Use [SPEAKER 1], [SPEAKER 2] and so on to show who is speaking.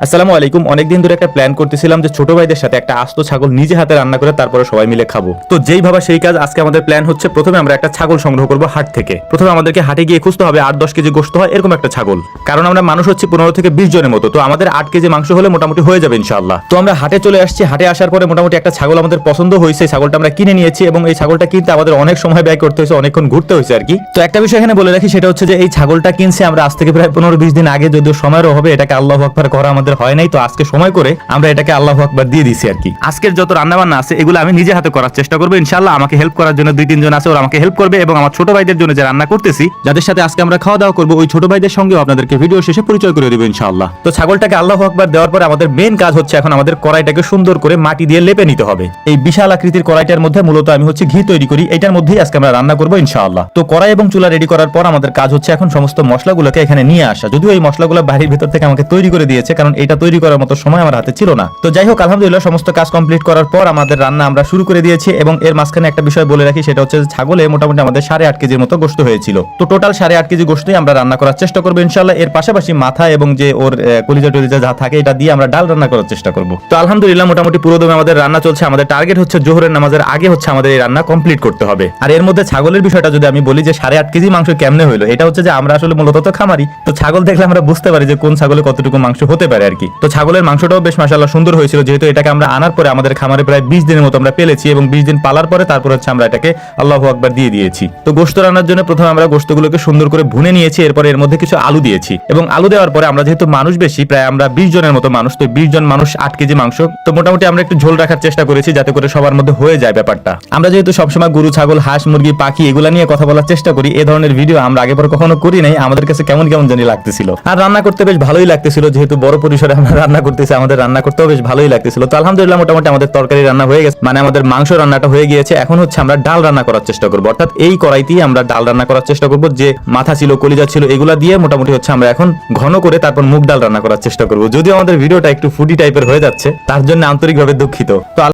[SPEAKER 1] আসসালামু আলাইকুম। অনেকদিন ধরে একটা প্ল্যান করতেছিলাম যে ছোট ভাইদের সাথে একটা আস্ত ছাগল নিজে হাতে রান্না করে তারপরে সবাই মিলে খাবো। তো যেই ভাবা সেই কাজ। আজকে আমাদের প্ল্যান হচ্ছে প্রথমে আমরা একটা ছাগল সংগ্রহ করবো হাট থেকে। প্রথমে আমাদেরকে হাটে গিয়ে খুঁজতে হবে 8-10 কেজি গোশত হয় এরকম একটা ছাগল, কারণ আমরা মানুষ হচ্ছে 15 থেকে 20 জনের মতো। তো আমাদের 8 কেজি মাংস হলে মোটামুটি হয়ে যাবে ইনশাআল্লাহ। তো আমরা হাটে চলে আসছি। হাটে আসার পরে মোটামুটি একটা ছাগল আমাদের পছন্দ হয়েছে, ছাগলটা আমরা কিনে নিয়েছি এবং এই ছাগলটা কিনতে আমাদের অনেক সময় ব্যয় করতে হয়েছে, অনেকক্ষণ ঘুরতে হয়েছে আর কি। তো একটা বিষয় এখানে বলে রাখি, সেটা হচ্ছে যে এই ছাগলটা কিনছে আমরা আজ থেকে প্রায় 15-20 দিন আগে, যদিও সময়ের অভাবে এটাকে আল্লাহু আকবার করা আমাদের হয় নাই। তো আজকে সময় করে আমরা এটাকে আল্লাহু আকবার দিয়ে দিছি আর কি। আজকের যত রান্না বান্না আছে এগুলো আমি নিজে হাতে করার চেষ্টা করবো ইনশাআল্লাহ। আমাকে হেল্প করার জন্য 2-3 জন আছে, ওরা আমাকে হেল্প করবে এবং আমার ছোট ভাইদের জন্য যে রান্না করতেছি, যাদের সাথে আজকে আমরা খাওয়া দাওয়া করবো, ওই ছোট ভাইদের সঙ্গে আপনাদেরকে ভিডিও শেষে পরিচয় করে দেবো ইনশাআল্লাহ। তো ছাগলটাকে আল্লাহু আকবার দেওয়ার পরে আমাদের মেইন কাজ হচ্ছে এখন আমাদের কড়াইটাকে সুন্দর করে মাটি দিয়ে লেপে নিতে হবে। এই বিশাল আকৃতির কড়াইটার মধ্যে মূলত আমি হচ্ছে ঘি তৈরি করি, এটার মধ্যেই আজকে আমরা রান্না করবো ইনশাআল্লাহ। তো কড়াই এবং চুলা রেডি করার পর আমাদের কাজ হচ্ছে এখন সমস্ত মশলাগুলোকে এখানে নিয়ে আসা। যদিও এই মশলাগুলো বাড়ির ভিতর থেকে আমাকে তৈরি করে দিয়েছে, কারণ এটা তৈরি করার মতো সময় আমার হাতে ছিল না। তো যাই হোক, আলহামদুলিল্লাহ সমস্ত কাজ কমপ্লিট করার পর আমাদের রান্না আমরা শুরু করে দিয়েছি। এবং এর মাঝখানে একটা বিষয় বলে রাখি, সেটা হচ্ছে ছাগলে মোটামুটি আমাদের 8.5 কেজির মতো গোশত হয়েছিল। তো টোটাল 8.5 কেজি গোশতই আমরা রান্না করার চেষ্টা করবো ইনশাআল্লাহ। এর পাশাপাশি মাথা এবং যে ওর কলিজা টলিজা যা থাকে এটা দিয়ে আমরা ডাল রান্না করার চেষ্টা করবো। তো আলহামদুলিল্লাহ মোটামুটি পুরো দমে আমাদের রান্না চলছে। আমাদের টার্গেট হচ্ছে জোহরের নামাজের আগে হচ্ছে আমাদের এই রান্না কমপ্লিট করতে হবে। আর এর মধ্যে ছাগলের বিষয়টা যদি আমি বলি যে 8.5 কেজি মাংস কেমনে হলো, এটা হচ্ছে যে আমরা আসলে মূলত তো খামারি, তো ছাগল দেখলে আমরা বুঝতে পারি যে কোন ছাগলে কতটুকু মাংস হতে পারে আর কি। তো ছাগলের মাংসটাও বেশ মাশাআল্লাহ সুন্দর হয়েছিল, যেহেতু এটাকে আমরা আনার পরে আমাদের খামারে প্রায় 20 দিনের মতো আমরা পেলেছি এবং 20 দিন পালার পরে তারপর হচ্ছে আমরা এটাকে আল্লাহু আকবার দিয়ে দিয়েছি। তো গোশত রান্নার জন্য প্রথমে আমরা গোশতগুলোকে সুন্দর করে ভুনে নিয়েছি, এরপরে এর মধ্যে কিছু আলু দিয়েছি এবং আলু দেওয়ার পরে আমরা যেহেতু মানুষ বেশি, প্রায় আমরা 20 জনের মতো মানুষ, তো 20 জন মানুষ 8 কেজি মাংস, তো মোটামুটি আমরা একটু ঝোল রাখার চেষ্টা করেছি যাতে করে সবার মধ্যে হয়ে যায় ব্যাপারটা। আমরা যেহেতু সবসময় গরু ছাগল হাঁস মুরগি পাখি এগুলা নিয়ে কথা বলার চেষ্টা করি, এই ধরনের ভিডিও আমরা আগে পরে কখনো করি নাই, আমাদের কাছে কেমন কেমন জানি লাগতেছিল। আর রান্না করতে বেশ ভালোই লাগতেছিল, যেহেতু বড় পরিসরে আমরা রান্না করতেছি, আমাদের রান্না করতেও বেশ ভালোই লাগতেছিল। তো আলহামদুলিল্লাহ মোটামুটি আমাদের তরকারি রান্না হয়ে গেছে, মানে আমাদের মাংস রান্নাটা হয়ে গিয়েছে। এখন হচ্ছে আমরা ডাল রান্না করার চেষ্টা করবো, অর্থাৎ এই কড়াইতেই আমরা ডাল রান্না করার চেষ্টা করবো। যে মাথা ছিল কলিজা ছিল এগুলা দিয়ে মোটামুটি হচ্ছে আমরা এখন ঘন করে তারপর মুগ ডাল রান্না করার চেষ্টা করবো। যদিও আমাদের ভিডিওটা একটু ফুডি টাইপের হয়ে যাচ্ছে, তার জন্য আন্তরিকভাবে দুঃখিত। তো